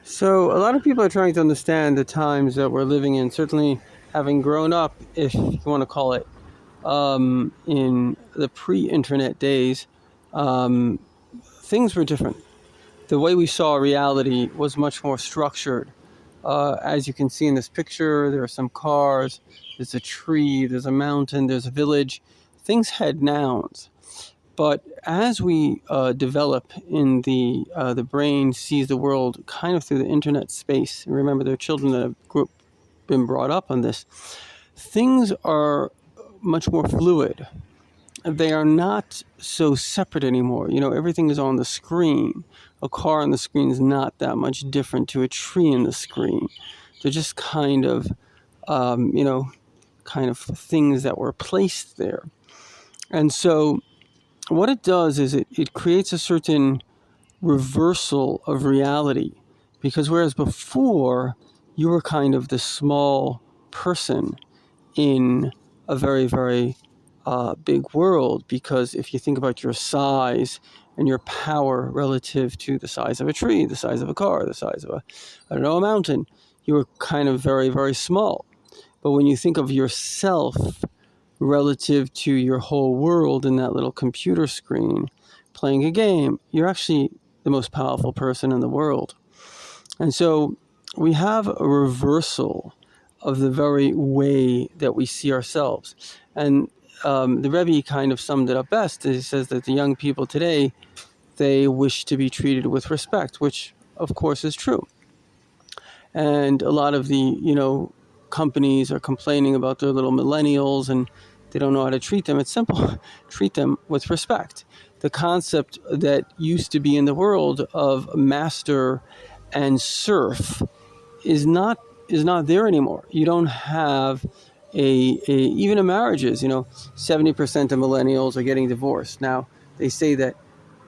So a lot of people are trying to understand the times that we're living in. Certainly, having grown up, if you want to call it, in the pre-internet days, um, things were different. The way we saw reality was much more structured. As you can see in this picture, there are some cars, there's a tree, there's a mountain, there's a village. Things had nouns. But as we develop in the brain sees the world kind of through the internet space. Remember, there are children that have been brought up on this. Things are much more fluid. They are not so separate anymore. Everything is on the screen. A car on the screen is not that much different to a tree in the screen. They're just um, you know, kind of things that were placed there. And so what it does is it creates a certain reversal of reality, because whereas before you were kind of the small person in a very, very big world, because if you think about your size and your power relative to the size of a tree, the size of a car, the size of a mountain, you were kind of very, very small. But when you think of yourself relative to your whole world in that little computer screen playing a game, you're actually the most powerful person in the world. And so we have a reversal of the very way that we see ourselves. And the Rabbi kind of summed it up best. He says that the young people today, they wish to be treated with respect, which of course is true. And a lot of the companies are complaining about their little millennials and they don't know how to treat them. It's simple. Treat them with respect. The concept that used to be in the world of master and serf is not there anymore. You don't have even in marriages, 70% of millennials are getting divorced. Now, they say that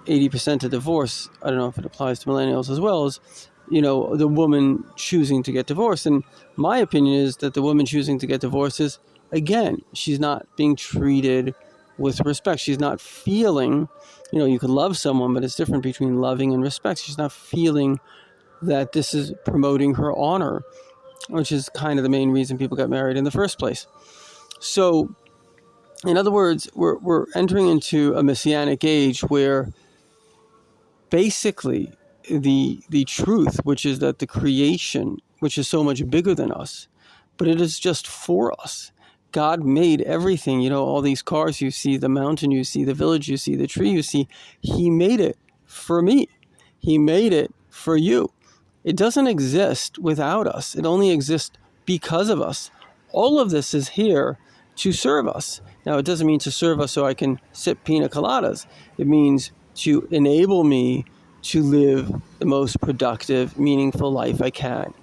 80% of divorce, I don't know if it applies to millennials as well, is the woman choosing to get divorced. And my opinion is that the woman choosing to get divorced is, again, she's not being treated with respect. She's not feeling, you can love someone, but it's different between loving and respect. She's not feeling that this is promoting her honor, which is kind of the main reason people got married in the first place. So, in other words, we're entering into a messianic age where basically the truth, which is that the creation, which is so much bigger than us, but it is just for us. God made everything, all these cars you see, the mountain you see, the village you see, the tree you see. He made it for me. He made it for you. It doesn't exist without us. It only exists because of us. All of this is here to serve us. Now, it doesn't mean to serve us so I can sip pina coladas. It means to enable me to live the most productive, meaningful life I can.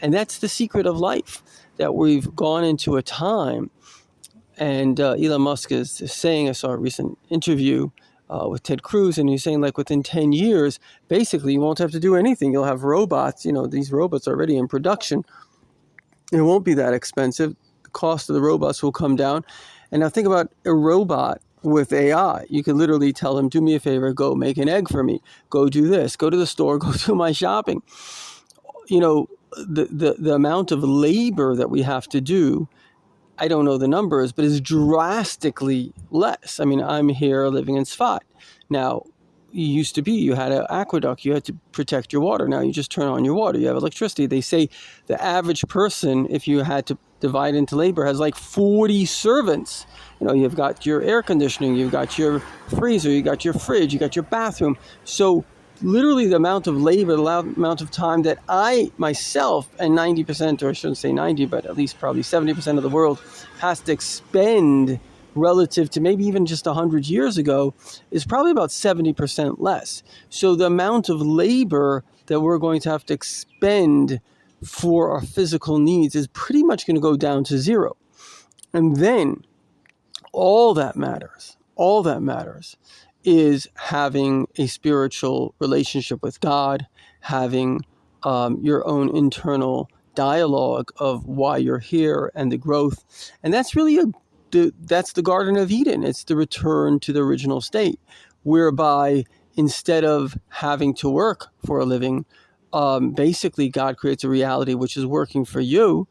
And that's the secret of life, that we've gone into a time, and Elon Musk is saying, I saw a recent interview with Ted Cruz, and he's saying, like, within 10 years, basically you won't have to do anything. You'll have robots, these robots are already in production. It won't be that expensive. The cost of the robots will come down. And now think about a robot with AI. You can literally tell him, do me a favor, go make an egg for me, go do this, go to the store, go do my shopping. The amount of labor that we have to do, I don't know the numbers, but is drastically less. I mean, I'm here living in Sfat. Now, you had an aqueduct, you had to protect your water. Now you just turn on your water, you have electricity. They say the average person, if you had to divide into labor, has like 40 servants. You've got your air conditioning, you've got your freezer, you got your fridge, you got your bathroom. So literally the amount of labor, the amount of time that I myself and 90%, or I shouldn't say 90, but at least probably 70% of the world has to expend relative to maybe even just 100 years ago is probably about 70% less. So the amount of labor that we're going to have to expend for our physical needs is pretty much going to go down to zero. And then all that matters is having a spiritual relationship with God, having your own internal dialogue of why you're here and the growth. And that's really that's the Garden of Eden. It's the return to the original state, whereby instead of having to work for a living, basically God creates a reality which is working for you,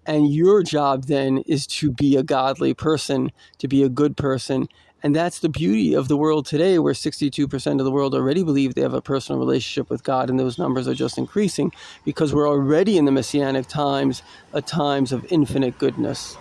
and your job then is to be a godly person, to be a good person. And that's the beauty of the world today, where 62% of the world already believe they have a personal relationship with God, and those numbers are just increasing because we're already in the Messianic times, times of infinite goodness.